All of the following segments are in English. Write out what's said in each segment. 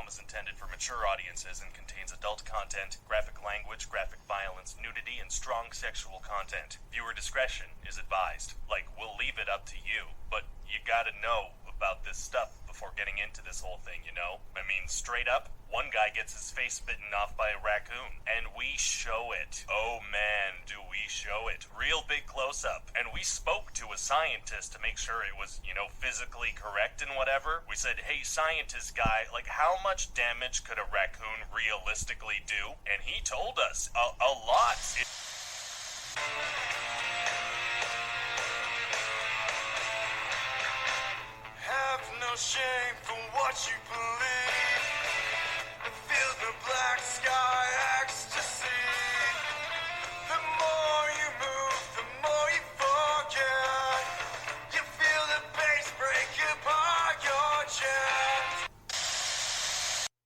film is intended for mature audiences and contains adult content, graphic language, graphic violence, nudity, and strong sexual content. Viewer discretion is advised. Like, we'll leave it up to you, but you gotta know about this stuff before getting into this whole thing, you know? I mean, straight up, one guy gets his face bitten off by a raccoon, and we show it. Oh man, do we show it. Real big close-up. And we spoke to a scientist to make sure it was, you know, physically correct and whatever. We said, hey, scientist guy, like, how much damage could a raccoon realistically do? And he told us a lot. Have no shame for what you believe. Feel the black sky ecstasy. The more you move, the more you forget. You feel the bass break apart your chest.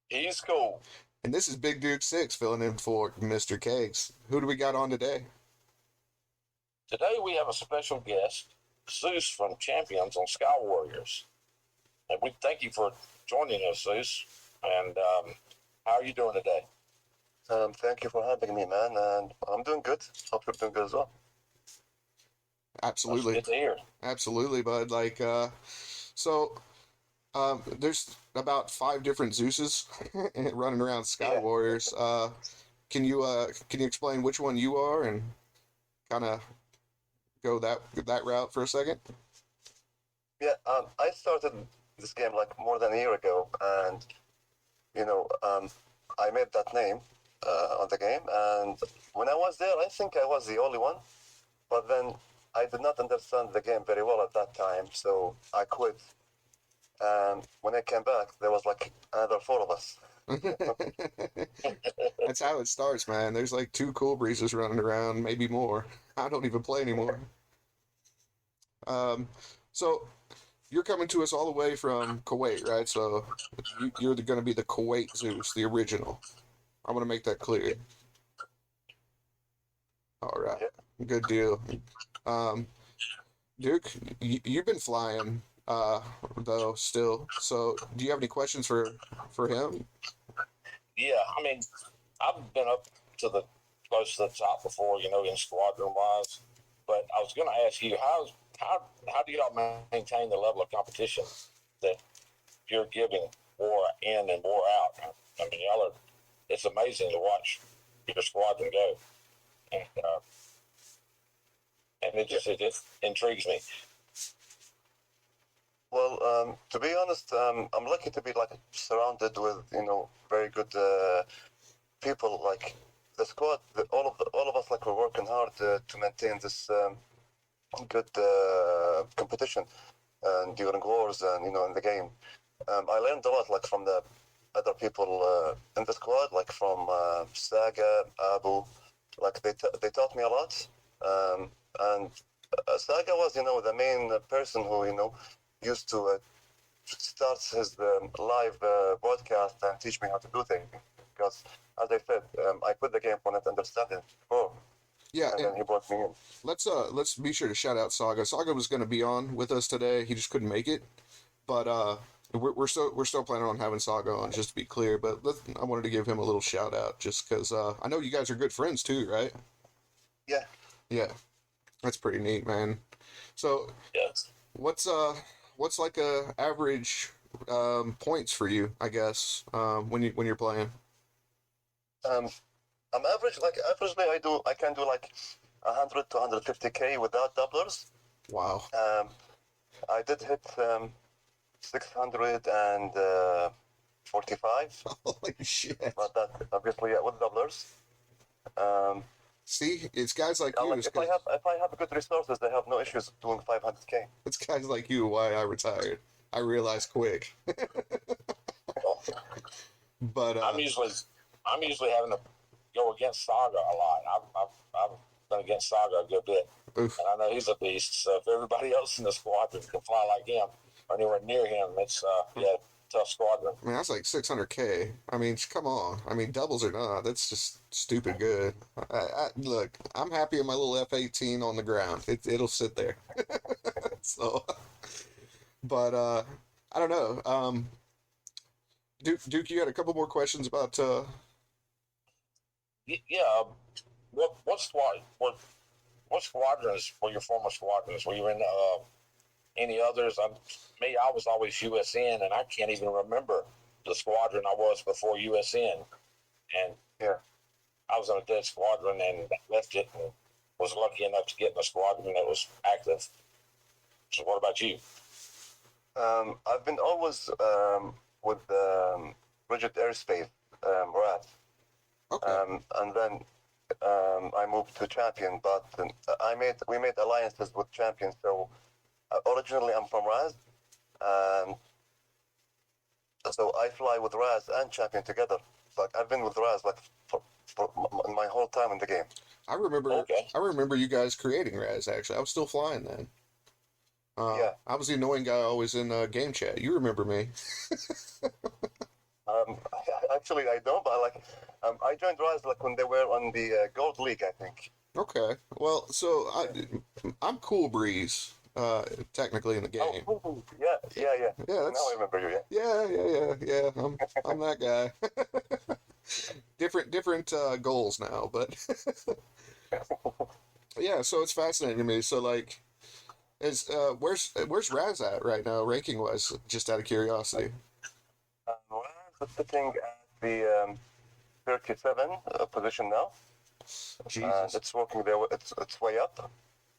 He's cool. And this is Big Dude 6 filling in for Mr. Kegs. Who do we got on today? Today we have a special guest, ZEUS from Champions on Sky Warriors. And we thank you for joining us, ZEUS. And how are you doing today? Thank you for having me, man. And I'm doing good. Hope you're doing good as well. Absolutely. That's good to hear. Absolutely, bud. Like, there's about 5 different ZEUSes running around Sky Warriors. Can you explain which one you are and kind of go that route for a second? Yeah, I started this game like more than a year ago, and I made that name on the game. And when I was there, I think I was the only one. But then I did not understand the game very well at that time, so I quit. And when I came back, there was like another 4 of us. That's how it starts, man. There's like 2 Cool Breezes running around, maybe more. I don't even play anymore. So you're coming to us all the way from Kuwait, right? So you're going to be the Kuwait ZEUS, the original. I want to make that clear. All right. Good deal. Duke, you've been flying, though, still. So do you have any questions for him? Yeah, I mean, I've been up to the close to the top before, in squadron-wise. But I was going to ask you, how do y'all maintain the level of competition that you're giving war in and war out? I mean, it's amazing to watch your squadron go. And it just intrigues me. Well, to be honest, I'm lucky to be like surrounded with very good people. Like the squad, all of us, like we're working hard to maintain this good competition and during wars and in the game. I learned a lot like from the other people in the squad, like from Saga, Abu. Like they taught me a lot. And Saga was the main person who used to start his live broadcast and teach me how to do things. Because, as I said, I quit the game for not understanding before. Yeah, and then he brought me in. Let's be sure to shout out Saga. Saga was going to be on with us today. He just couldn't make it, but we're still planning on having Saga on, just to be clear. But I wanted to give him a little shout out, just because I know you guys are good friends too, right? Yeah. Yeah, that's pretty neat, man. So, yes. What's like a average points for you, I guess, when you're playing? I'm averagely I can do like 100 to 150k without doublers. Wow. I did hit 645. Holy shit. But that obviously with doublers. See, it's guys like you. Like if I have good resources, I have no issues doing 500k. It's guys like you why I retired. I realized quick. But I'm usually having to go against Saga a lot. I've been against Saga a good bit. Oof. And I know he's a beast. So if everybody else in the squadron can fly like him or anywhere near him, it's tough squadron. I mean, that's like 600k. I mean, come on. I mean, doubles or not, that's just stupid good. Look, I'm happy in my little F-18 on the ground. It'll sit there. So, but I don't know. Duke, you had a couple more questions about Yeah. What squadrons were your former squadrons? Were you in any others? I was always USN, and I can't even remember the squadron I was before USN. And Yeah. I was in a dead squadron and left it, and was lucky enough to get in a squadron that was active. So, what about you? I've been always with Rigid Airspace, RAT. okay. And then I moved to Champion, but we made alliances with Champion. So originally I'm from Raz, and so I fly with Raz and Champion together. Like I've been with Raz like for my whole time in the game. Okay. I remember you guys creating Raz. Actually, I was still flying then. Yeah. I was the annoying guy always in game chat. You remember me? Actually, I don't, but I joined Rise like when they were on the Gold League, I think. Okay. Well, so I'm Cool Breeze, technically in the game. Oh, yeah. Yeah, Now that's I remember you. yeah. I'm that guy. different goals now, but yeah. So it's fascinating to me. So like, where's Raz at right now, ranking wise? Just out of curiosity. Rise is sitting at the 37 position now, and Jesus. it's working there. It's way up,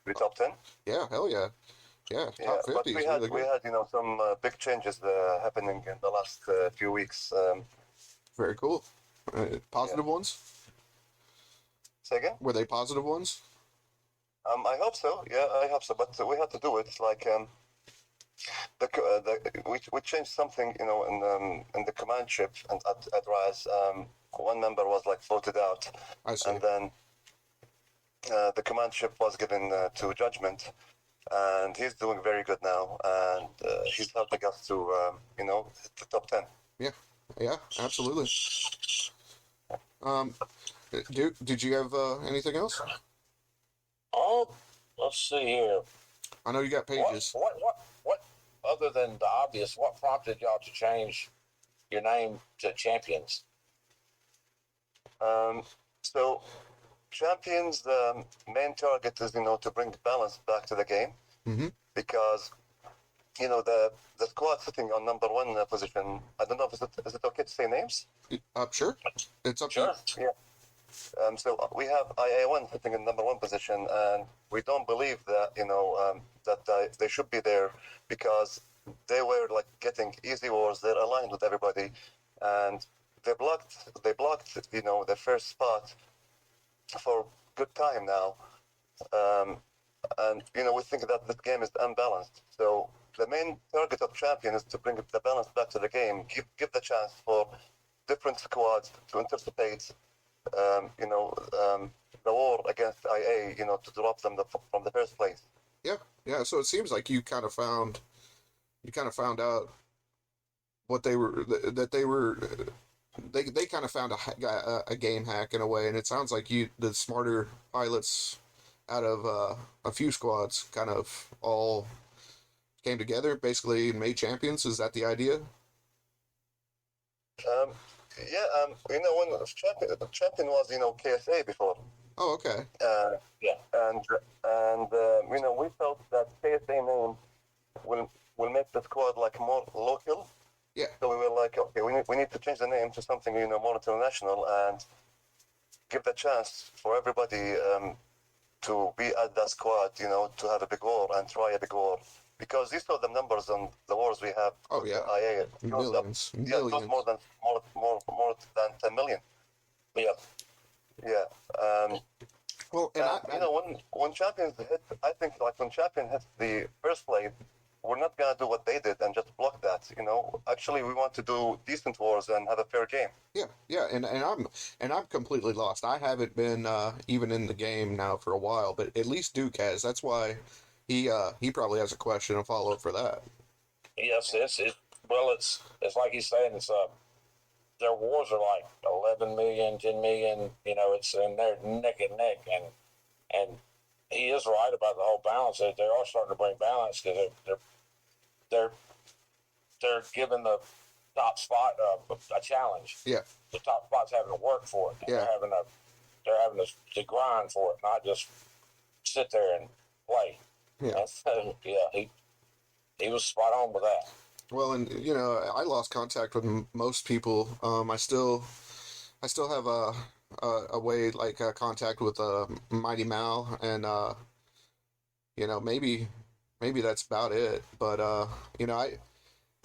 the top 10. Yeah. Hell yeah. Yeah. Yeah, Top but 50 we is had really we good. had some big changes happening in the last few weeks. Very cool. Yeah. Positive ones? Say again? Were they positive ones? I hope so. Yeah, I hope so. But we had to do it. Like we changed something, in the command chip and at Rise. One member was like voted out, I see. and then the command chip was given to Judgment, and he's doing very good now, and he's helping us to hit the top 10. Yeah, absolutely. Did you have anything else? Oh, let's see here. I know you got pages. What, other than the obvious, what prompted y'all to change your name to Champions? So Champions, main target is to bring balance back to the game, Mm-hmm. because the squad sitting on number one position. I don't know if is it okay to say names? Sure. It's up to Sure. you. Yeah. So we have IA1 sitting in number one position, and we don't believe that they should be there, because they were like getting easy wars. They're aligned with everybody, and they blocked the first spot for good time now. And we think that this game is unbalanced. So the main target of Champion is to bring the balance back to the game, give the chance for different squads to anticipate the war against IA, to drop them from the first place. Yeah. So it seems like you kind of found out what they were that they were. They kind of found a game hack in a way, and it sounds like the smarter pilots out of a few squads kind of all came together, basically made champions. Is that the idea? Yeah, when champion was KSA before. Oh, okay. Yeah. And we felt that KSA name will make the squad like more local. Yeah. So we were like, okay, we need to change the name to something more international, and give the chance for everybody to be at that squad, to have a big war and try a big war. Because you saw the numbers on the wars we have. Oh yeah. IA. Millions. Yeah, it was more than 10 million. Yeah. Yeah. Well, and when champions hit, I think like when champion hits the first plate, we're not gonna do what they did and just block that. Actually, we want to do decent wars and have a fair game. yeah, and I'm completely lost. I haven't been even in the game now for a while, but at least Duke has. That's why he probably has a question and follow up for that. Yes, it's like he's saying, their wars are like 11 million, 10 million, it's in there neck and neck, and he is right about the whole balance. They are starting to bring balance, because they're giving the top spot, a challenge. Yeah. The top spot's having to work for it. And Yeah. they're having to grind for it, not just sit there and play. Yeah. And so, yeah, he was spot on with that. Well, and you know, I lost contact with most people. I still have a way like contact with Mighty Mal, and you know, maybe that's about it. But you know,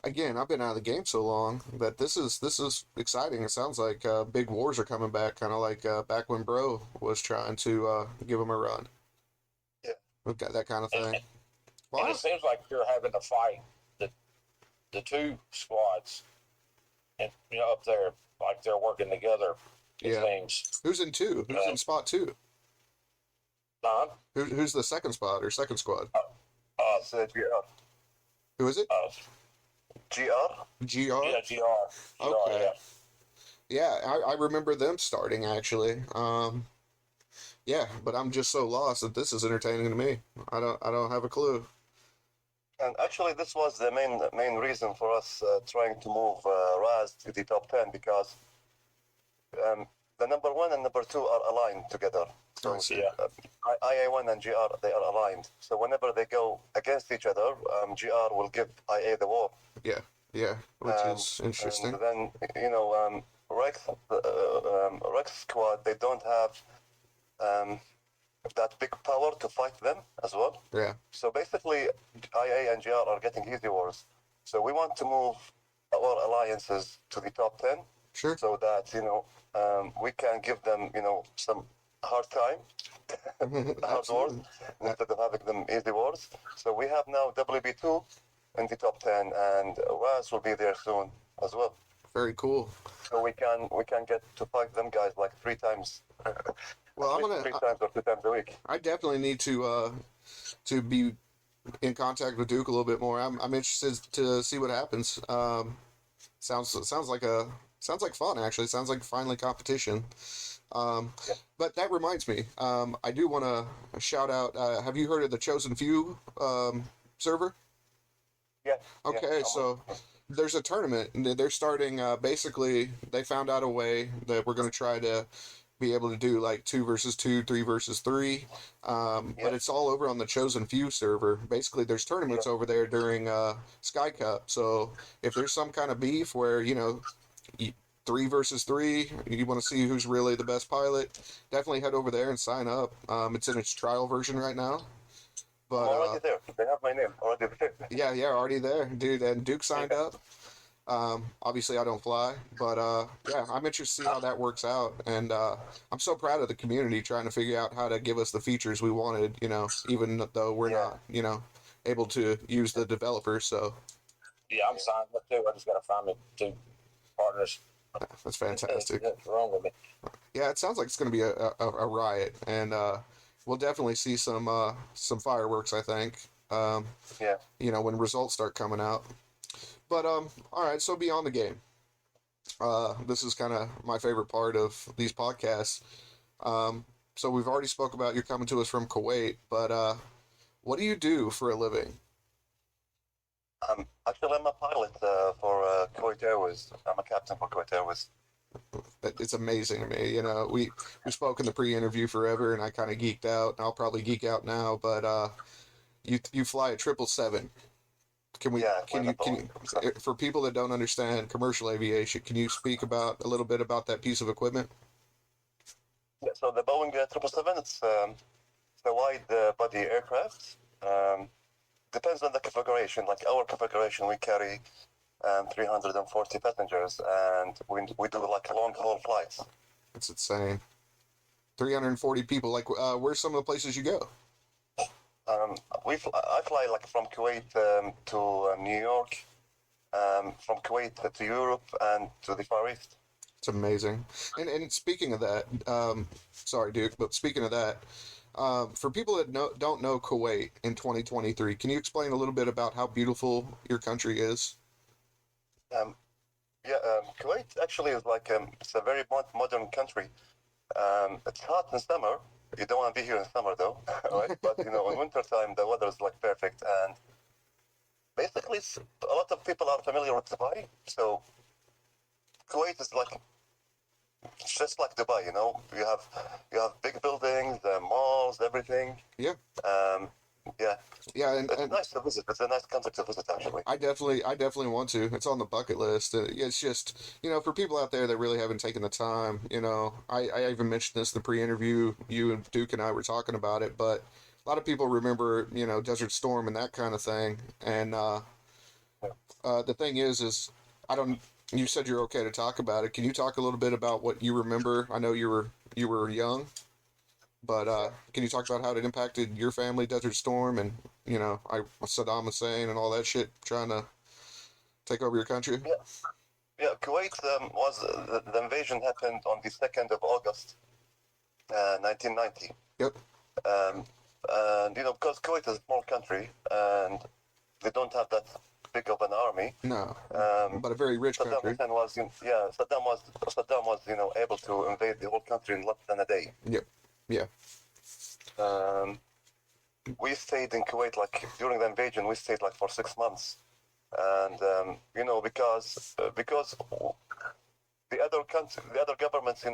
I've been out of the game so long that this is exciting. It sounds like big wars are coming back, kind of like back when Bro was trying to give him a run. Yeah. We've got that kind of thing. And it seems like you're having to fight the two squads, and you know, up there, like they're working together. It Yeah. seems. Who's in two? Who's in spot two? Don? Who's the second spot or second squad? It's GR. Who is it? GR? GR? Yeah, GR. Okay. Yeah. Yeah, I remember them starting actually. Yeah, but I'm just so lost that this is entertaining to me. I don't have a clue. And actually, this was the main reason for us trying to move Raz to the top 10 because the number 1 and number 2 are aligned together. So I see. IA1 and GR, they are aligned. So whenever they go against each other, GR will give IA the war. Yeah, which is interesting. And then, you know, Rex squad, they don't have that big power to fight them as well. Yeah, So basically, IA and GR are getting easy wars. So we want to move our alliances to the top 10 sure. so that, you know, we can give them, you know, some hard time, hard wars, instead of having them easy wars. So we have now WB2 in the top 10, and Raz will be there soon as well. Very cool. So we can get to fight them guys like 3 times. Well, I'm gonna. 3 times or 2 times a week. I definitely need to be in contact with Duke a little bit more. I'm interested to see what happens. Sounds like fun actually. Sounds like finally competition. But that reminds me. I do want to shout out. Have you heard of the Chosen Few server? Yeah. Okay, yeah, so there's a tournament. And they're starting. Basically, they found out a way that we're going to try to be able to do like 2 versus 2, 3 versus 3. But it's all over on the Chosen Few server. Basically, there's tournaments over there during Sky Cup. So if there's some kind of beef where, you know, 3 versus 3, you want to see who's really the best pilot, definitely head over there and sign up. It's in its trial version right now. But I'm already there. They have my name already there. yeah, already there, dude. And Duke signed up. Obviously I don't fly, but yeah, I'm interested to see how that works out. And I'm so proud of the community trying to figure out how to give us the features we wanted, you know, even though we're not, you know, able to use the developer. So Yeah, I'm signed up too. I just got to find me 2 partners. that's fantastic. What's wrong with me? Yeah, it sounds like it's going to be a riot, and we'll definitely see some fireworks, I think. Yeah. You know, when results start coming out. But all right, so beyond the game. This is kind of my favorite part of these podcasts. So we've already spoke about you're coming to us from Kuwait, but what do you do for a living? Actually, I'm a pilot for Kuwait Airways. I'm a captain for Kuwait Airways. It's amazing to me. You know, we spoke in the pre-interview forever, and I kind of geeked out. And I'll probably geek out now, but you fly a 777. Can you, for people that don't understand commercial aviation, can you speak about a little bit about that piece of equipment? Yeah, so the Boeing 777, it's a wide body aircraft. Depends on the configuration. Like our configuration, we carry 340 passengers, and we do like long haul flights. That's insane. 340 people. Like, where's some of the places you go? I fly like from Kuwait to New York, from Kuwait to Europe and to the Far East. It's amazing. And speaking of that, sorry, Duke, but speaking of that, for people that don't know Kuwait in 2023, can you explain a little bit about how beautiful your country is? Kuwait actually is like it's a very modern country. It's hot in summer. You don't want to be here in summer though, right? But you know, in winter time the weather is like perfect, and basically a lot of people are familiar with Dubai. So Kuwait is like it's just like Dubai, you know. You have big buildings, malls, everything. Yeah. Yeah, Yeah, it's nice to visit. It's a nice country to visit, actually. I definitely want to. It's on the bucket list. It's just, for people out there that really haven't taken the time, I even mentioned this in the pre-interview. You and Duke and I were talking about it, but a lot of people remember, Desert Storm and that kind of thing. And the thing is I don't. You said you're okay to talk about it. Can you talk a little bit about what you remember? I know you were young, but can you talk about how it impacted your family, Desert Storm, and Saddam Hussein and all that shit trying to take over your country? Yeah. Kuwait was the invasion happened on the 2nd of August, 1990. Yep. And because Kuwait is a small country and they don't have that big of an army. No. But a very rich Saddam country. Hussein was, Saddam was, able to invade the whole country in less than a day. Yep. Yeah. We stayed in Kuwait during the invasion. We stayed for 6 months, and because the other governments,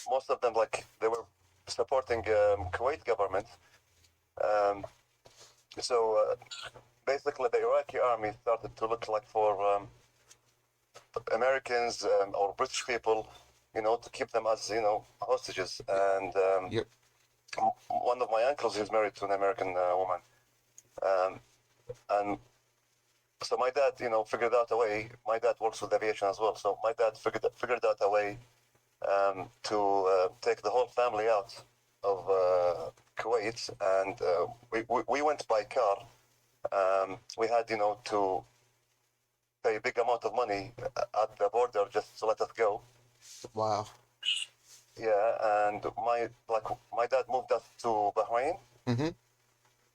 most of them they were supporting Kuwait government. So basically, the Iraqi army started to look for Americans or British people, to keep them as hostages. And Yep. one of my uncles is married to an American woman, and so my dad, figured out a way. My dad works with aviation as well, so my dad figured out a way to take the whole family out of Kuwait, and we went by car. We had, to pay a big amount of money at the border just to let us go. Wow. Yeah, and my dad moved us to Bahrain, Mm-hmm.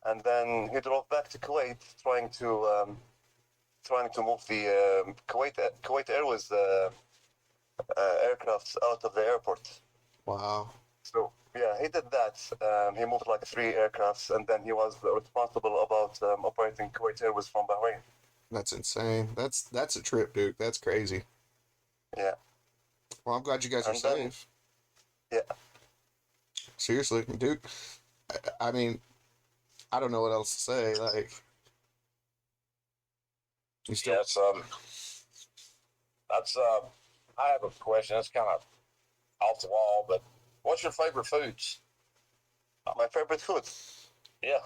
and then he drove back to Kuwait, trying to move the Kuwait Airways aircrafts out of the airport. Wow. So yeah, he did that. He moved 3 aircrafts, and then he was responsible about operating Kuwait Airways from Bahrain. That's insane. That's a trip, Duke. That's crazy. Yeah. Well, I'm glad you guys are And then- safe. Yeah. Seriously, Duke. I mean, I don't know what else to say. You still? Yes. That's. I have a question. It's kind of off the wall, but what's your favorite foods? My favorite food. Yeah.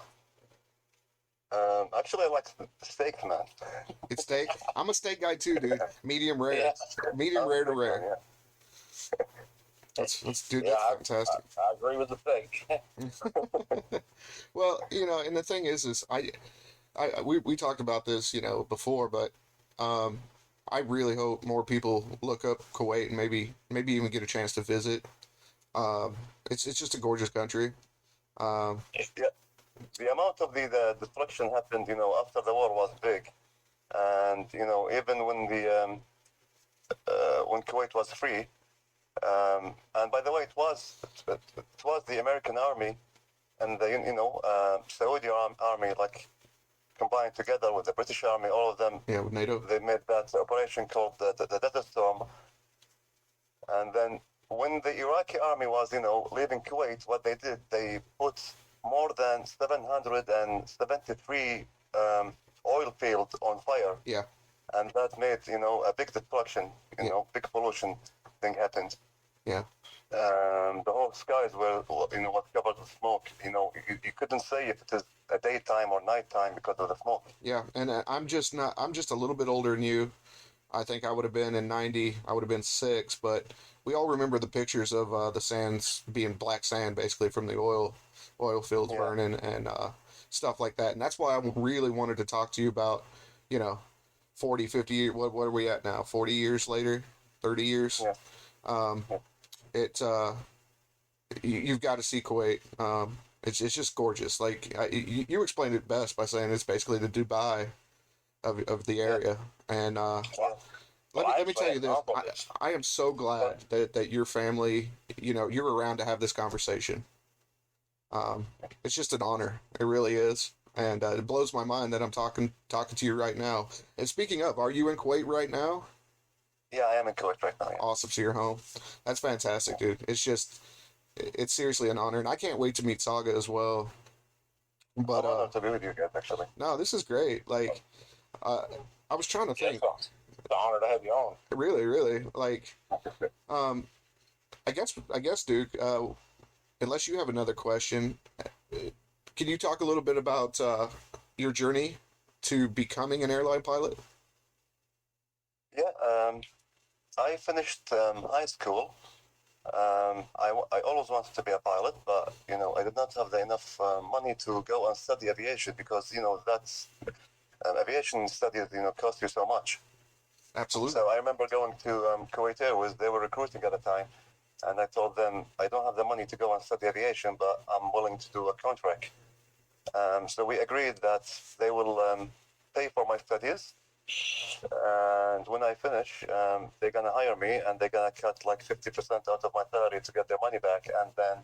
Actually, I like steak, man. It's steak. I'm a steak guy too, dude. Medium rare. Yeah. Medium rare to rare. Yeah. Dude, Yeah, that's fantastic. I agree with the steak. Well, and the thing is we talked about this, before, but I really hope more people look up Kuwait and maybe even get a chance to visit. It's just a gorgeous country. Yeah. The amount of the destruction happened, after the war was big, and even when Kuwait was free, and by the way, it was the American army and the Saudi army combined together with the British army, all of them. Yeah, with NATO. They made that operation called the Desert Storm, and then when the Iraqi army was leaving Kuwait, what they did, they put more than 773 oil fields on fire. Yeah. And that made, a big destruction, big pollution thing happened. Yeah. The whole skies were, was covered with smoke. You couldn't say if it is a daytime or nighttime because of the smoke. Yeah, and I'm just a little bit older than you. I think I would have been in 90, I would have been 6, but we all remember the pictures of the sands being black sand, basically, from the oil fields burning and stuff like that. And that's why I really wanted to talk to you about, 40, 50 years, what are we at now? 40 years later? 30 years? Yeah. You've got to see Kuwait. It's just gorgeous. You explained it best by saying it's basically the Dubai of the area. And let me tell you this. I am so glad that your family, you're around to have this conversation. It's just an honor. It really is. And it blows my mind that I'm talking to you right now. And speaking of, are you in Kuwait right now? Yeah, I am in Kuwait right now. Yeah. Awesome. So you're home. That's fantastic, dude. It's seriously an honor, and I can't wait to meet Saga as well. But I'm honored to be with you guys, actually. no, this is great. Like, uh, I was trying to Yeah, think. it's an honor to have you on. Really, really, like, um, I guess, Duke. Unless you have another question, can you talk a little bit about your journey to becoming an airline pilot? Yeah, I finished high school. I always wanted to be a pilot, but I did not have enough money to go and study aviation because that's aviation studies cost you so much. Absolutely. So I remember going to Kuwait Airways. They were recruiting at the time, and I told them I don't have the money to go and study aviation, but I'm willing to do a contract. So we agreed that they will pay for my studies, and when I finish, they're gonna hire me, and they're gonna cut like 50% out of my salary to get their money back, and then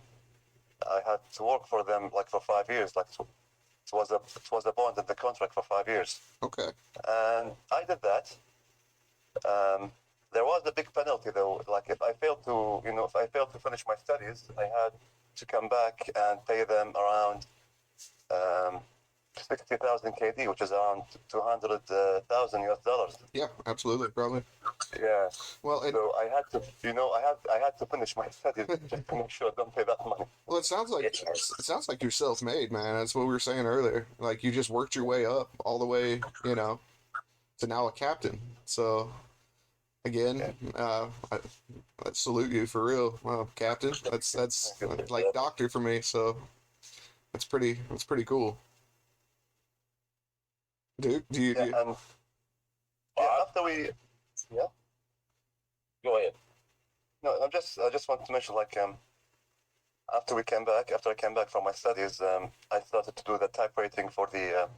I had to work for them like for 5 years. Like it was a bond in the contract for 5 years, Okay. and I did that. There was a big penalty though. Like if I failed to finish my studies, I had to come back and pay them around 60,000 KD, which is around 200,000 US dollars. Yeah, absolutely, probably. Yeah. Well, So I had to, I had to finish my studies just to make sure I don't pay that money. well, it sounds like you're self-made, man. That's what we were saying earlier. Like you just worked your way up all the way, to now a captain. So, again, I salute you for real, captain. That's like doctor for me. So, that's pretty cool. Dude, do you? Yeah. And after we, yeah. Go ahead. No, I just want to mention like after I came back from my studies, I started to do the type rating for the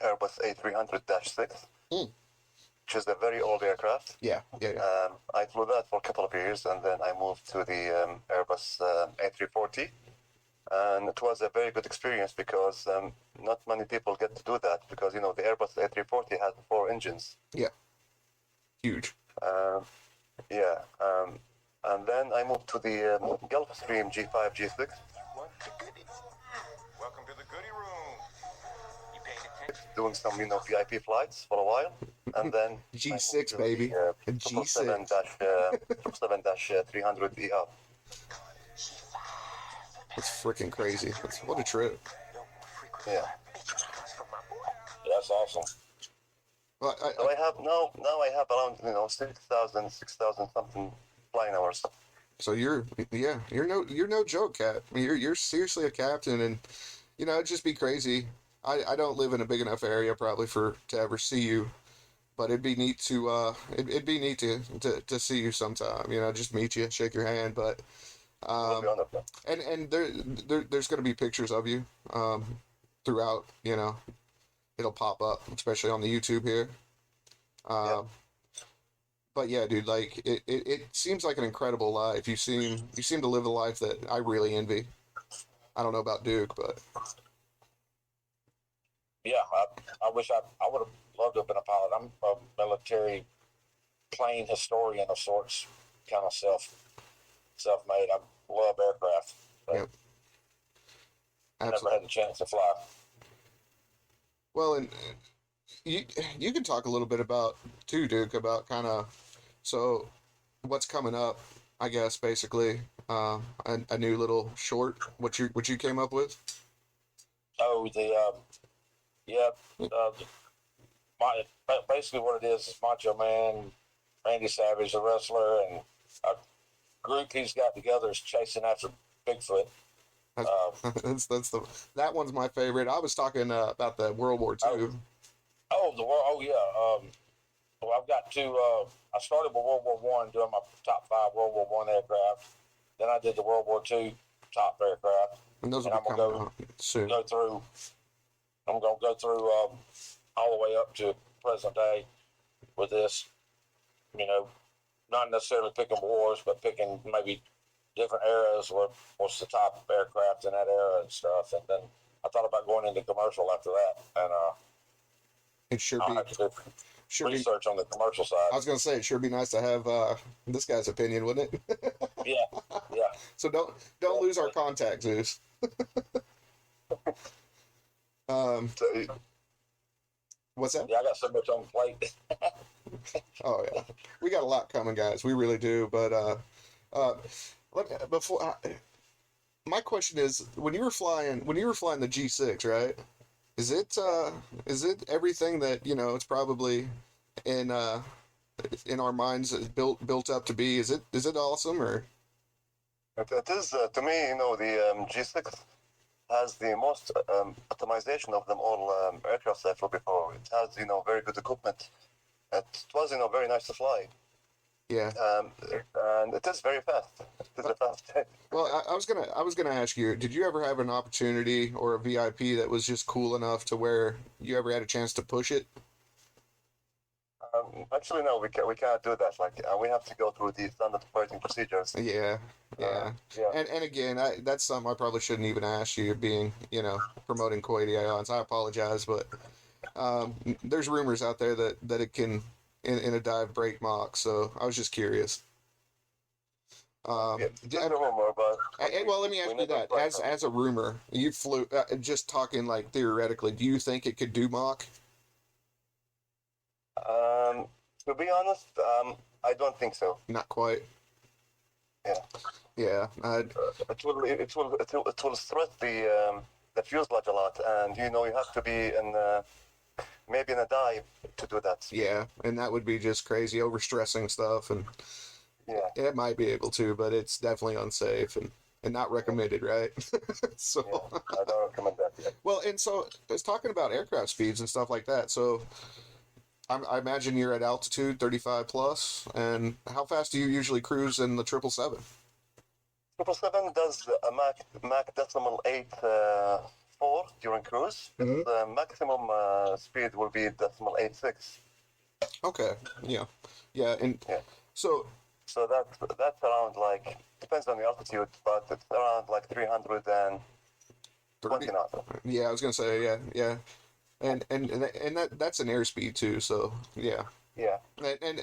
Airbus A300-6, which is a very old aircraft. Yeah. I flew that for a couple of years, and then I moved to the Airbus A340, and it was a very good experience because not many people get to do that because the Airbus A340 has 4 engines. Yeah. Huge. Yeah. And then I moved to the Gulfstream G5, G6. Welcome to the goodie room. You paying attention? Doing some, VIP flights for a while, and then G6, baby. A G6. 777-300ER. That's freaking crazy. What a trip. Yeah. That's awesome. Well, So I have now I have around 6,000 something flying hours. so you're no joke, Cap. I mean, you're seriously a captain, and it'd just be crazy. I don't live in a big enough area probably to ever see you, but it'd be neat to to see you sometime. Just meet you, shake your hand, but. We'll be on it. And there's going to be pictures of you throughout. It'll pop up, especially on the YouTube here. But yeah, dude, like it seems like an incredible life. You seem to live a life that I really envy. I don't know about Duke, but Yeah, I wish I would have loved to have been a pilot. I'm a military plane historian of sorts, kind of self-made. I love aircraft, but Yep. never absolutely. had the chance to fly. Well, and you can talk a little bit about too, Duke, about kind of so what's coming up. I guess basically a new little short. What you came up with? Oh, basically what it is Macho Man, Randy Savage, the wrestler, and a group he's got together is chasing after Bigfoot. That one's my favorite. I was talking about the World War II. The world. Oh yeah. Well, I've got two. I started with World War One, doing my top 5 World War One aircraft. Then I did the World War II top aircraft. And those will And be I'm coming gonna out soon. go through. I'm gonna go through all the way up to present day with this. Not necessarily picking wars, but picking maybe different eras. What's the top aircraft in that era and stuff. And then I thought about going into commercial after that, and It should I'll be. have to do. Sure be. research on the commercial side. I was gonna say it'd sure be nice to have this guy's opinion, wouldn't it? Yeah, yeah. So don't lose our contact, Zeus. So, What's that? Yeah, I got so much on the plate. Oh yeah, we got a lot coming, guys. We really do. But before my question is, when you were flying the G6, right? Is it everything that it's probably in our minds built up to be? Is it awesome or? it is to me, the G6 has the most optimization of them all aircraft I flew before. It has very good equipment. It was very nice to fly. Yeah. And it is very fast. It is a fast jet. Well, I was gonna ask you, did you ever have an opportunity or a VIP that was just cool enough to where you ever had a chance to push it? Actually, no, we can't do that. Like, we have to go through the standard operating procedures. Yeah, yeah. Yeah. And again, that's something I probably shouldn't even ask you, being promoting Kuwaiti Ions. I apologize, but there's rumors out there that it can in a dive break Mach. So I was just curious. It's a rumor, but Well, let me ask you that. As a rumor, you flew. Just talking like theoretically, do you think it could do Mach? to be honest, I don't think so. Not quite. Yeah. Yeah. It will stress the fuselage a lot, and you have to be in maybe in a dive to do that. Yeah, and that would be just crazy overstressing stuff, and Yeah. it might be able to, but it's definitely unsafe and not recommended, right? So, Yeah, I don't recommend that yet. well, and so it's talking about aircraft speeds and stuff like that. So, I imagine you're at altitude 35 plus, and how fast do you usually cruise in the 777? 777 does a Mach decimal 8.4 during cruise. Mhm. The maximum speed will be decimal 8.6. Okay, yeah, yeah, and Yeah. so So that's around like, depends on the altitude, but it's around like 320 30, knots. yeah, I was gonna say, yeah, and that's an airspeed too. So yeah. Yeah. And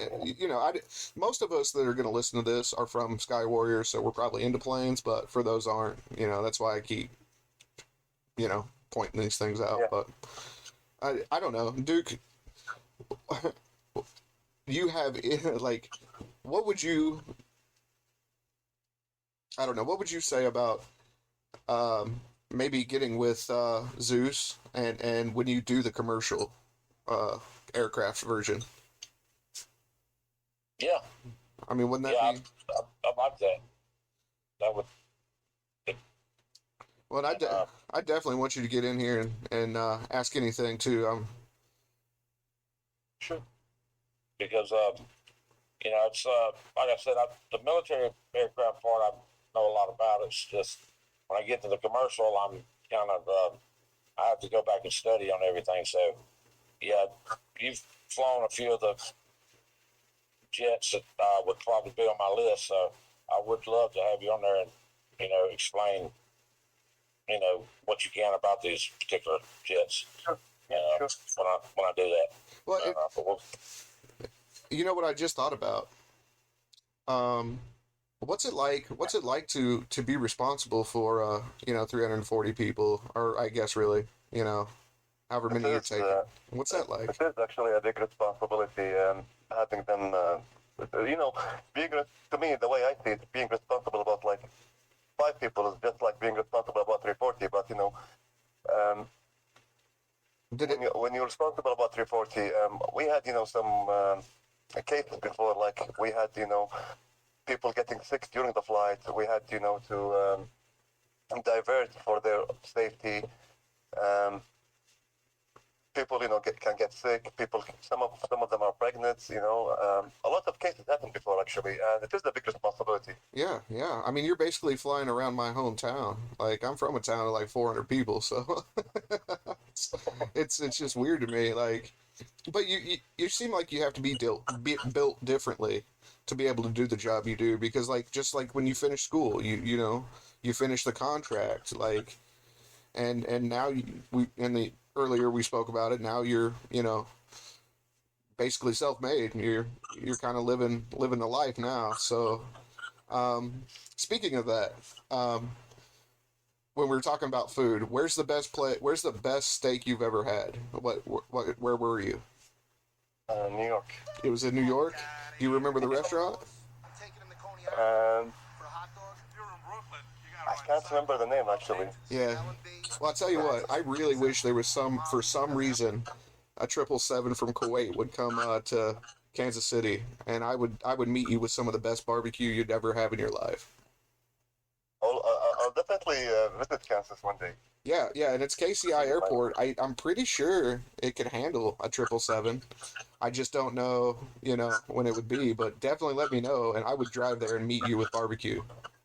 most of us that are going to listen to this are from Sky Warriors, so we're probably into planes. But for those aren't, that's why I keep, pointing these things out. Yeah. But I don't know, Duke. You have like, what would you? I don't know. What would you say about maybe getting with ZEUS and when you do the commercial aircraft version? Yeah, I mean, wouldn't that yeah, be? I like that. That would. Well, I definitely want you to get in here and ask anything too. Sure. Because it's like I said, the military aircraft part I know a lot about. It's just when I get to the commercial, I'm kind of I have to go back and study on everything. So yeah, you've flown a few of the jets that would probably be on my list. So I would love to have you on there and explain what you can about these particular jets. Sure. Sure. When I do that. Well, But you know what I just thought about? What's it like? What's it like to be responsible for 340 people, or I guess really, however many you're taking. What's that like? It is actually a big responsibility, having them, to me, the way I see it, being responsible about like 5 people is just like being responsible about 340, but when you're responsible about 340, we had, some cases before, like we had, people getting sick during the flight. We had, to divert for their safety. People, can get sick. Some of them are pregnant. A lot of cases happened before actually, and it is a big responsibility. Yeah, yeah. I mean, you're basically flying around my hometown. Like, I'm from a town of like 400 people, so it's just weird to me. Like, but you seem like you have to be built differently to be able to do the job you do, because like just like when you finish school, you finish the contract, like, and now earlier we spoke about it. Now you're basically self-made. You're kind of living the life now. So, speaking of that, when we were talking about food, where's the best Where's the best steak you've ever had? Where were you? New York. It was in New York. Do you remember the restaurant? Um, I can't remember the name actually. Yeah. Well, I'll tell you what. I really wish there was for some reason, a 777 from Kuwait would come to Kansas City, and I would meet you with some of the best barbecue you'd ever have in your life. I'll definitely visit Kansas one day. Yeah, yeah, and it's KCI Airport. I'm pretty sure it could handle a 777. I just don't know, when it would be, but definitely let me know, and I would drive there and meet you with barbecue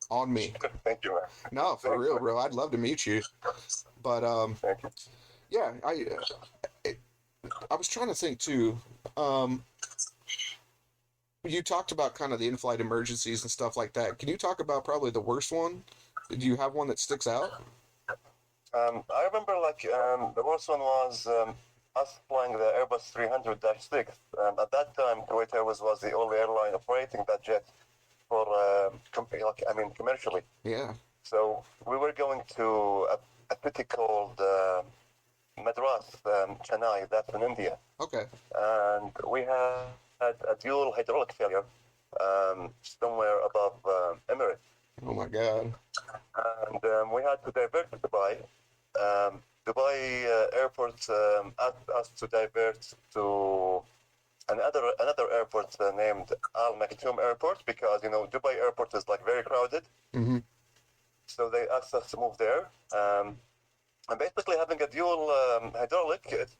on me. Thank you, man. No, for real, bro. I'd love to meet you. But Thank you. yeah, I was trying to think too. You talked about kind of the in-flight emergencies and stuff like that. Can you talk about probably the worst one? Do you have one that sticks out? I remember the worst one was us flying the Airbus 300-6. At that time, Kuwait Airways was the only airline operating that jet for commercially. Yeah. So we were going to a city called Madras, Chennai. That's in India. Okay. And we had a dual hydraulic failure somewhere above Emirates. Oh my God. And we had to divert to Dubai. Dubai airport asked us to divert to another airport named Al Maktoum Airport because Dubai airport is very crowded. Mm-hmm. So they asked us to move there. And basically having a dual hydraulic, it's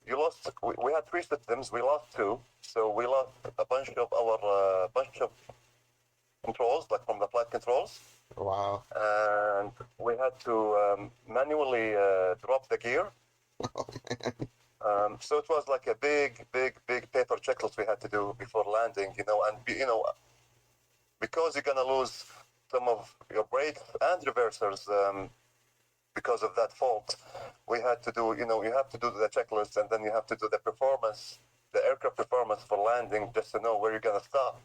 you lost. We had 3 systems. We lost 2. So we lost a bunch of controls, from the flight controls. Wow. And we had to manually drop the gear. Oh man. So it was a big paper checklist we had to do before landing, and because you're gonna lose some of your brakes and reversers because of that fault, we had to do, you have to do the checklist, and then you have to do the aircraft performance for landing, just to know where you're gonna stop.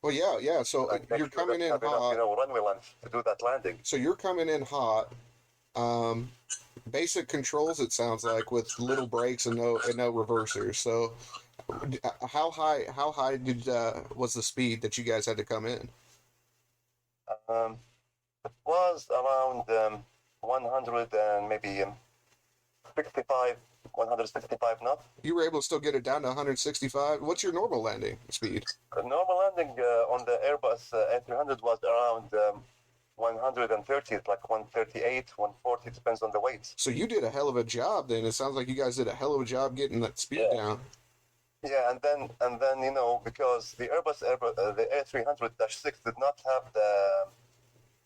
Well, yeah. So you're coming in hot. Runway length to do that landing. So you're coming in hot. Basic controls. It sounds like with little brakes and no reversers. So how high was the speed that you guys had to come in? It was around 100 and maybe 165 knots. You were able to still get it down to 165. What's your normal landing speed? The normal landing on the Airbus A300 was around 130, 138, 140, depends on the weight. So you did a hell of a job then. It sounds like you guys did a hell of a job getting that speed down. Yeah, and then because the Airbus the A300-6 did not have the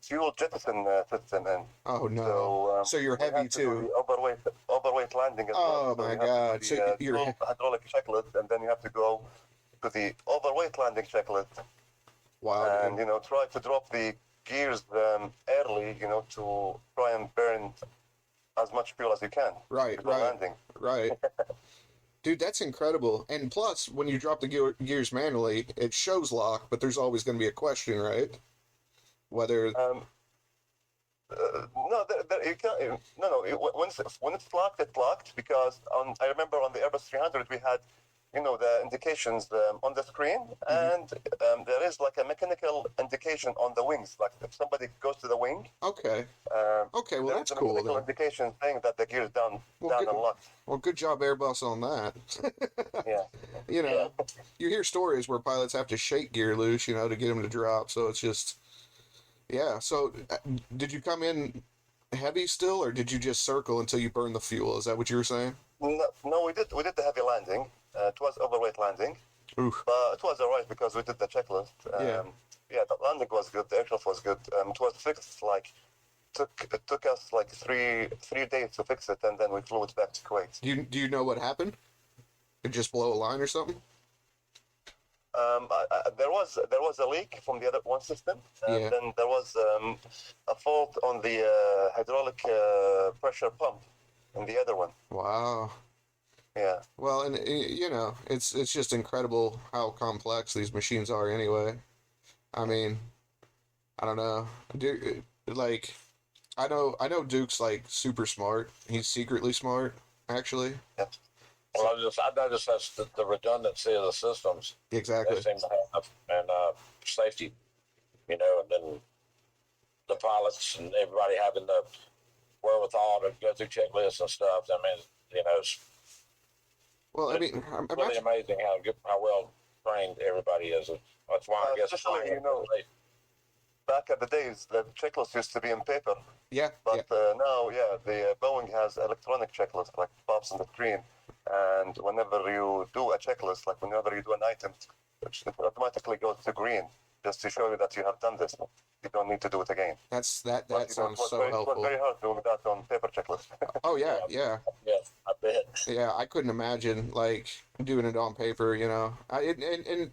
fuel jettison system in. Oh no! So you're heavy too. The overweight landing as well. Oh my God! So you're hydraulic checklist, and then you have to go to the overweight landing checklist. Wow! And try to drop the gears early. To try and burn as much fuel as you can. Right. Landing. Right. Dude, that's incredible. And plus, when you drop the gears manually, it shows lock, but there's always going to be a question, right? Whether no, you can't. No. When it's locked, it's locked because I remember on the Airbus 300 we had, the indications on the screen, and there is a mechanical indication on the wings, if somebody goes to the wing. Okay. Okay, well that's cool. Mechanical indication saying that the gear is down and locked. Well, good job, Airbus, on that. Yeah. You hear stories where pilots have to shake gear loose, to get them to drop. So it's just, yeah. So did you come in heavy still, or did you just circle until you burned the fuel? Is that what you were saying? No, we did the heavy landing. It was overweight landing. Oof. But it was alright because we did the checklist. Yeah, the landing was good. The aircraft was good. It was fixed. It took us 3 days to fix it, and then we flew it back to Kuwait. Do you know what happened? Did it just blow a line or something? There was a leak from the other one system, and then there was a fault on the hydraulic pressure pump in the other one. Wow. Yeah. Well, and you know, it's just incredible how complex these machines are. Anyway, I mean, I don't know. Like, I know Duke's like super smart. He's secretly smart, actually. Yeah. Well, I noticed that's the redundancy of the systems they Exactly. seem to have, and safety, you know, and then the pilots and everybody having the wherewithal to go through checklists and stuff. I mean, you know, Well, I it's mean, really imagine. amazing how well trained everybody is. That's why I guess Especially, flying, back at the days, the checklist used to be in paper. Yeah, yeah. But now, yeah, the Boeing has electronic checklist, like pops on the screen. And whenever you do a checklist, like whenever you do an item, it automatically goes to green, just to show you that you have done this. You don't need to do it again. That But sounds so it was helpful. very hard doing that on paper checklist. Oh yeah, yeah, yeah, I bet. yeah. I couldn't imagine like doing it on paper. You know, and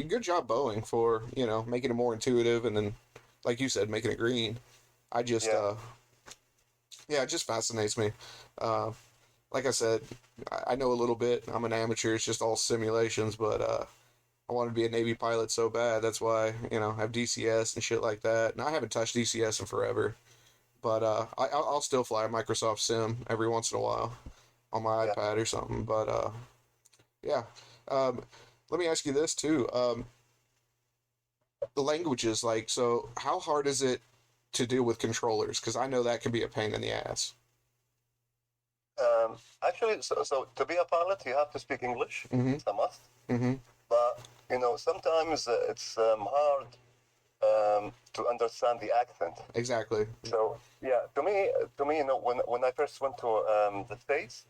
good job Boeing for making it more intuitive, and then like you said, making it green. I just Yeah. yeah, it just fascinates me. Uh, like I said, I know a little bit. I'm an amateur. It's just all simulations, but I wanted to be a Navy pilot so bad. That's why I have DCS and shit like that. And I haven't touched DCS in forever, but I'll still fly a Microsoft Sim every once in a while on my Yeah. iPad or something. But yeah. Um, Let me ask you this too. The languages, like, so how hard is it to deal with controllers? Because I know that can be a pain in the ass. Actually, so to be a pilot, you have to speak English. Mm-hmm. It's a must. Mm-hmm. But sometimes it's hard to understand the accent. Exactly. So yeah, to me, when I first went to the States,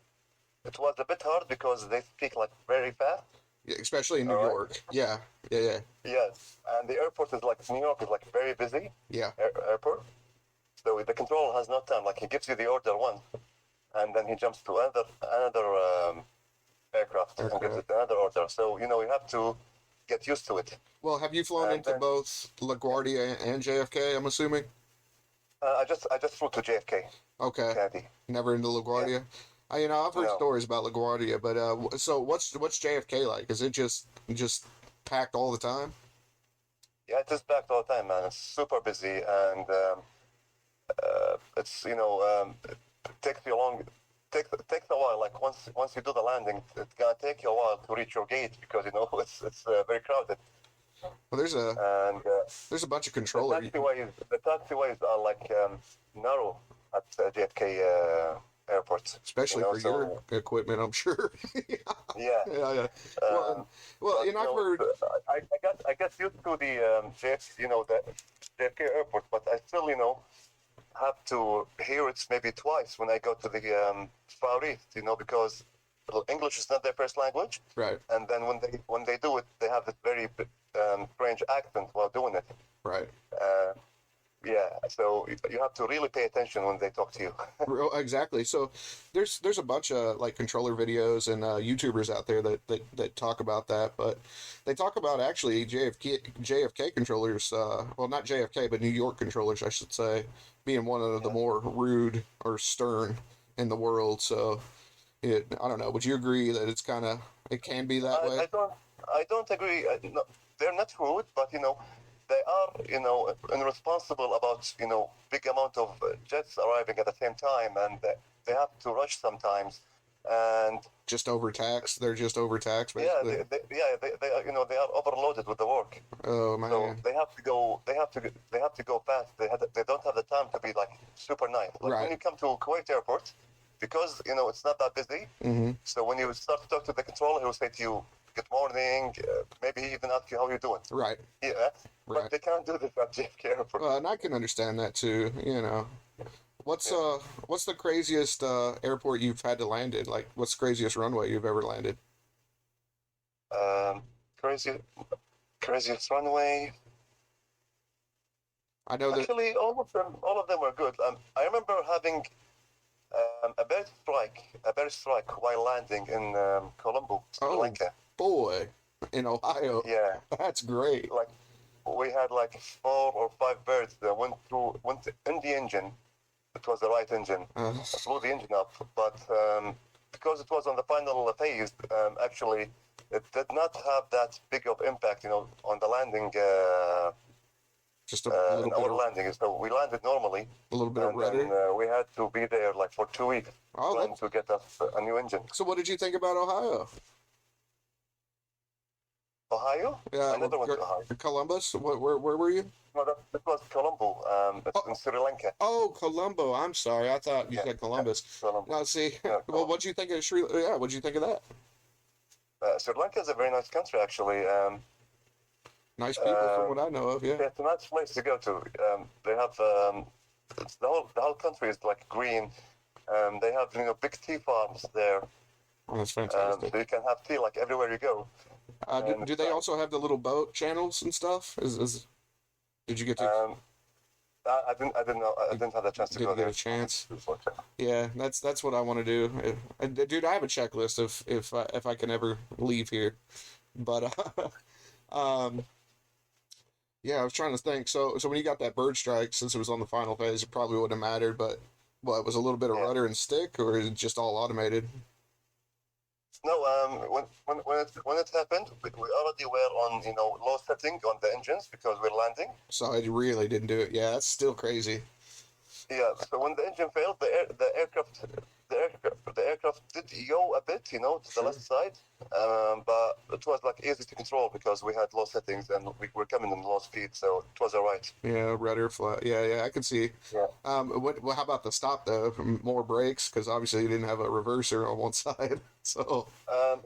it was a bit hard because they speak like very fast. Yeah, especially in New All right. York. Yeah. Yeah. Yeah. Yes, and the airport is like New York is like very busy Yeah. airport. So the control has no time. Like he gives you the order once, and then he jumps to another aircraft and gives it another order. So you have to get used to it. Well, have you flown And into then- both LaGuardia and JFK? I'm assuming. I just flew to JFK, Okay. Kennedy. Never into LaGuardia. I've heard No. stories about LaGuardia, but so what's JFK like? Is it just packed all the time? Yeah, it is packed all the time, man. It's super busy, and it's it takes you long. Takes a while. Like once you do the landing, it's gonna take you a while to reach your gate because it's very crowded, Well, and there's a bunch of the controller. taxiways are like narrow at JFK airport. Especially for so, your equipment, I'm sure. yeah. Yeah, yeah. Um, Well, But, and I've heard. I got used to the the JFK airport, but I still have to hear it maybe twice when I go to the Far East, because English is not their first language, Right, and then when they do it, they have this very strange accent while doing it. right. Yeah, so you have to really pay attention when they talk to you. Exactly. So there's a bunch of like controller videos and YouTubers out there that talk about that, but they talk about actually JFK controllers. Well, not JFK, but New York controllers, I should say, being one of the more rude or stern in the world. So I don't know. Would you agree that it can be that way? I don't agree. No, they're not rude, but they are irresponsible about big amount of jets arriving at the same time, and they have to rush sometimes, and Just overtaxed. They're just overtaxed, yeah, basically. they are they are overloaded with the work, Oh so man. they have to go fast. They don't have the time to be like super nice. Like Right. when you come to Kuwait airport, because it's not that busy. Mm-hmm. So when you start to talk to the controller, he will say to you, "Good morning." Maybe he even ask you how you're doing. Right. Yeah, Right. but they can't do this at JFK airport. And I can understand that too. What's the craziest airport you've had to land in? Like, what's the craziest runway you've ever landed? Um, craziest runway. I know that. Actually, all of them were good. I remember having a bird strike while landing in Colombo, Sri Oh. Lanka. Boy, in Ohio. Yeah, That's great. like we had like 4 or 5 birds that went in the engine. It was the right engine. Uh, Blew the engine up, but because it was on the final phase, actually, it did not have that big of impact, on the landing. Just a In little bit our of landing, so we landed normally, a little bit of and then rudder. we had to be there like for 2 weeks Oh, trying to get us a new engine. so what did you think about Ohio? Ohio? Yeah, I never went to Ohio. Columbus. Where were you? No, that was Colombo. It's in Sri Lanka. Oh, Colombo. I'm sorry. I thought you Yeah, said Columbus. Colombo. No, see. Yeah, Well, Colombo. what'd you think of Sri? Yeah, what'd you think of that? Sri Lanka is a very nice country, actually. Nice people, from what I know of. Yeah. It's a nice place to go to. They have the whole country is like green. They have big tea farms there, Oh, that's fantastic. so you can have tea like everywhere you go. Do they also have the little boat channels and stuff? Did you get to I didn't know. I didn't have the chance to did go you get there. a chance? Yeah, that's what I want to do. Dude, I have a checklist of if I can ever leave here, but yeah, I was trying to think. So when you got that bird strike, since it was on the final phase, it probably wouldn't have mattered. But it was a little bit of Yeah. rudder and stick, or is it just all automated? No, when it happened, we already were on low setting on the engines because we're landing. So I really didn't do it. Yeah, that's still crazy. Yeah. So when the engine failed, the aircraft did yaw a bit, to the left side, but it was like easy to control because we had low settings and we were coming in low speed, so it was alright. Yeah, rudder flat. Yeah, I can see. Yeah. How about the stop though? More brakes, because obviously you didn't have a reverser on one side. So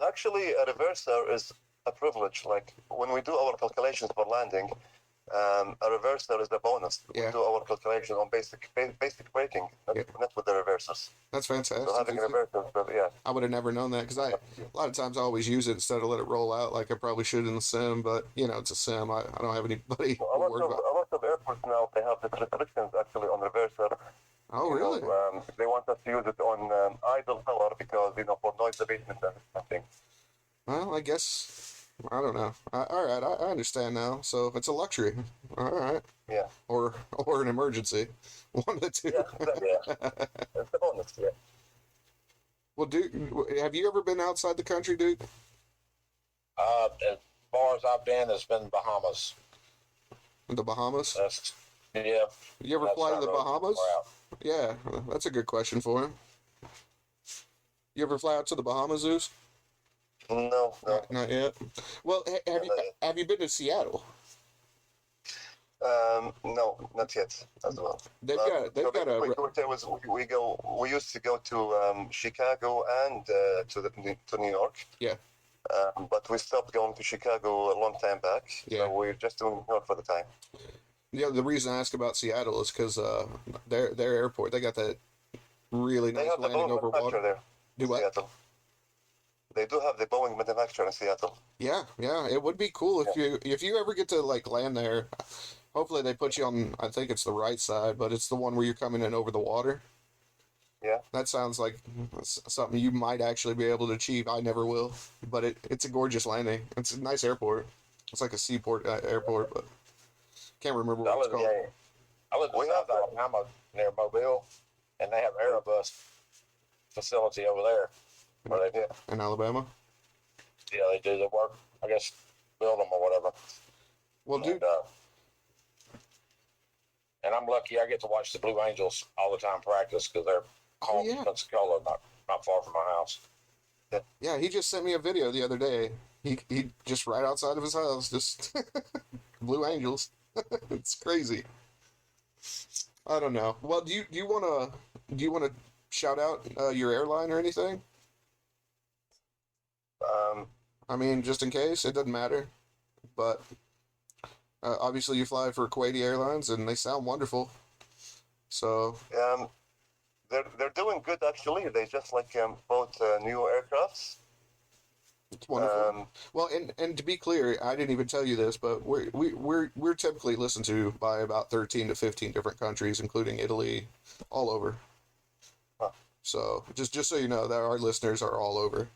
Actually, a reverser is a privilege. Like when we do our calculations for landing, a reverser is a bonus. Yeah. We do our calculation on basic braking, not with the reversers. that's fantastic. So having a reverser, yeah. I would have never known that because a lot of times I always use it instead of let it roll out like I probably should in the sim. But it's a sim. I don't have anybody A lot worried of about. a lot of airports now they have the restrictions actually on reverser. Oh, really? They want us to use it on idle power because for noise abatement and something. Well, I guess I don't know. All right, I understand now. So it's a luxury. All right, Yeah. or an emergency, one of the two. Yeah. It's a bonus. Yeah. Well, Duke, have you ever been outside the country, Duke? As far as I've been, it's been Bahamas. The Bahamas? That's yeah. You ever that's fly to not the really Bahamas? far out. Yeah, that's a good question for him. You ever fly out to the Bahamas, Zeus? No. Not yet. Well, have you been to Seattle? No, not yet as well. They've got we used to go to Chicago and to New York. Yeah. But we stopped going to Chicago a long time back. Yeah. So we're just doing New York for the time. Yeah, the reason I ask about Seattle is because their airport, they got that really They nice have the landing Boeing over manufacturer water. there. Do in what? Seattle. They do have the Boeing manufacturer in Seattle. Yeah, it would be cool if you ever get to like land there. Hopefully they put you on. I think it's the right side, but it's the one where you're coming in over the water. Yeah. That sounds like something you might actually be able to achieve. I never will, but it's a gorgeous landing. It's a nice airport. It's like a seaport airport, but can't remember what it's called. I live in South Alabama near Mobile, and they have Airbus facility over there where they do. In Alabama. Yeah, they do the work. I guess build them or whatever. Well, dude, And I'm lucky I get to watch the Blue Angels all the time practice because they're home in Pensacola, not far from my house. yeah, he just sent me a video the other day. He just right outside of his house, just Blue Angels. It's crazy. I don't know. Well, do you wanna shout out your airline or anything? I mean, just in case, it doesn't matter. But obviously, you fly for Kuwaiti Airlines, and they sound wonderful. So They're doing good actually. They just bought new aircrafts. it's wonderful. Well, and to be clear, I didn't even tell you this, but we're typically listened to by about 13 to 15 different countries, including Italy, all over. Huh. So just so you know, that our listeners are all over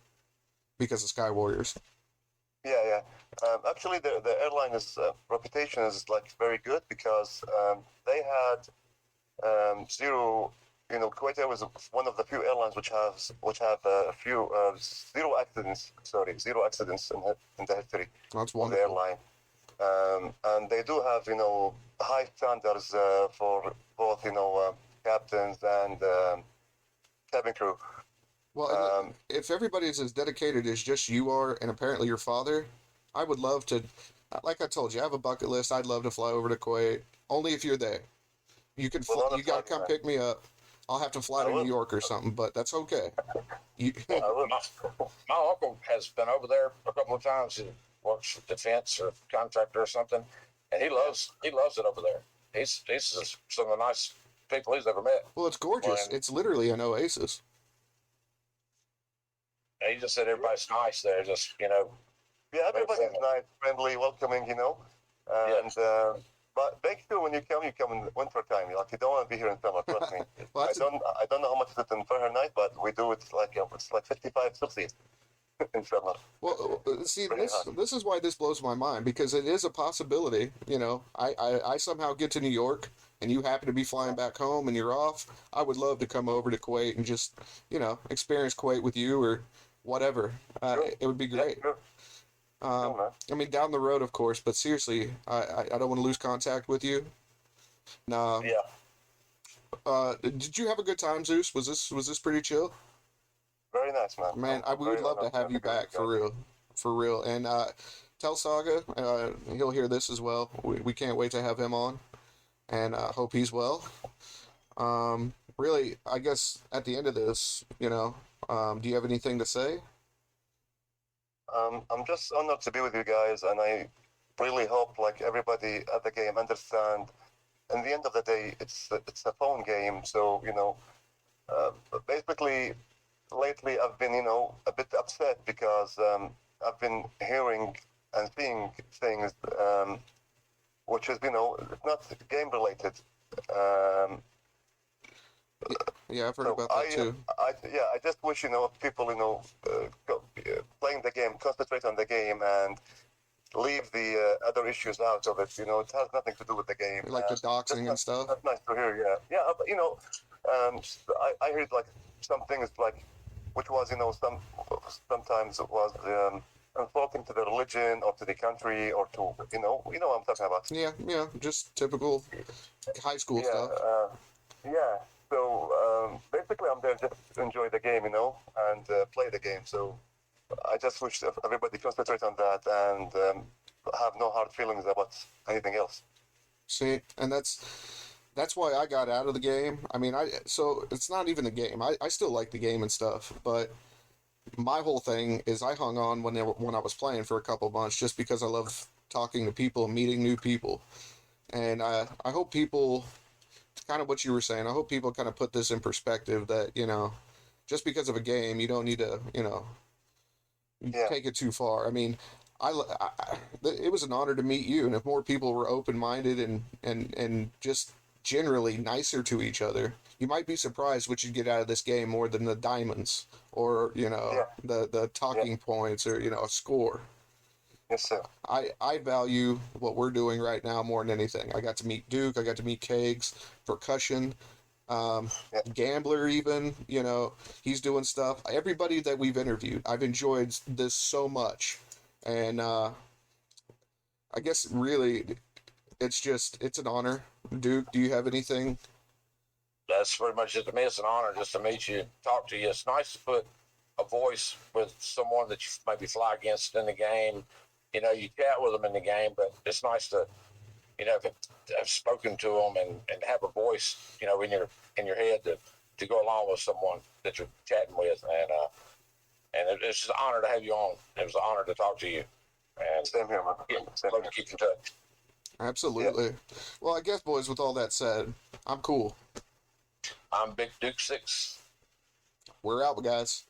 because of Sky Warriors. Yeah. Actually, the airline's reputation is very good because they had zero Kuwait Airways is one of the few airlines which have a few zero accidents. Sorry, zero accidents in the history That's of the wonderful. airline. And they do have high standards for both captains and cabin crew. Well, if everybody's as dedicated as just you are, and apparently your father, I would love to. Like I told you, I have a bucket list. I'd love to fly over to Kuwait. Only if you're there. You can. Well, You got to come pick me up. I'll have to fly I to New will. York or something, but that's okay. You, My uncle has been over there a couple of times. He works for defense or contractor or something, and he loves it over there. He's just some of the nice people he's ever met. well, it's gorgeous. Well, It's literally an oasis. and he just said everybody's nice there. Just Yeah, everybody's friendly. nice, friendly, welcoming, And but make sure when you come in winter time. Like you don't want to be here in summer. Trust me. Well, I don't know how much it is in Fahrenheit, but we do it like it's like 55 Celsius in summer. Well, see, Pretty hot. this is why this blows my mind, because it is a possibility. I somehow get to New York and you happen to be flying back home and you're off. I would love to come over to Kuwait and just experience Kuwait with you or whatever. Sure. It would be great. Yeah, sure, man. I mean, down the road, of course, but seriously, I don't want to lose contact with you. Nah. Yeah. Did you have a good time, Zeus? Was this pretty chill? Very nice, man. Man, we Very would love to honored have you be with back for real. And tell Saga, he'll hear this as well. We can't wait to have him on, and hope he's well. Really, I guess at the end of this, do you have anything to say? I'm just honored to be with you guys, and I really hope like everybody at the game understand. In the end of the day, it's a phone game, so basically lately I've been a bit upset because I've been hearing and seeing things which is it's not game related. Yeah, I've heard So about that too. I just wish people playing the game, concentrate on the game, and leave the other issues out of it. It has nothing to do with the game. Like the doxing and stuff. That's nice to hear. Yeah. But, I heard like some things like, which was sometimes it was insulting to the religion or to the country or to what I'm talking about. Yeah, just typical high school stuff. Yeah. So basically, I'm there just to enjoy the game, and play the game. So I just wish everybody concentrate on that and have no hard feelings about anything else. See, and that's why I got out of the game. I mean, so it's not even the game. I still like the game and stuff, but my whole thing is I hung on when I was playing for a couple months just because I love talking to people and meeting new people. And I hope people, kind of what you were saying, I hope people kind of put this in perspective that, just because of a game, you don't need to, take it too far. I mean, it was an honor to meet you, and if more people were open-minded and just generally nicer to each other, you might be surprised what you get out of this game more than the diamonds or the talking points or a score. Yes, sir. I value what we're doing right now more than anything. I got to meet Duke. I got to meet Kegs, percussion, Gambler even. He's doing stuff. Everybody that we've interviewed, I've enjoyed this so much, and I guess really, it's an honor. Duke, do you have anything? That's pretty much it to me. It's an honor just to meet you, talk to you. It's nice to put a voice with someone that you maybe fly against in the game. You chat with them in the game, but it's nice to, have spoken to them and have a voice, in your head to go along with someone that you're chatting with. And it's just an honor to have you on. It was an honor to talk to you. And Same here, man. Same love here. to keep in touch. Absolutely. Well, I guess, boys, with all that said, I'm cool. I'm Big Duke 6. We're out, guys.